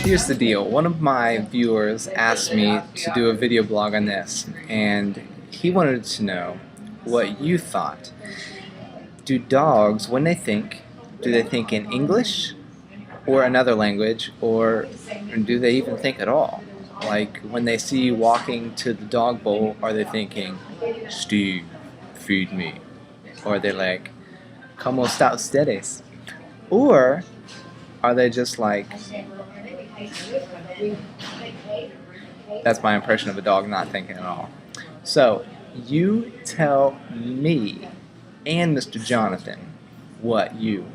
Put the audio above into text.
here's the deal. One of my viewers asked me to do a video blog on this, and he wanted to know what you thought. Do dogs, when they think, do they think in English or another language, or do they even think at all? Like, when they see you walking to the dog bowl, are they thinking, Steve, feed me? Or are they like, como está ustedes? Or are they just like, that's my impression of a dog not thinking at all. So, you tell me and Mr. Jonathan what you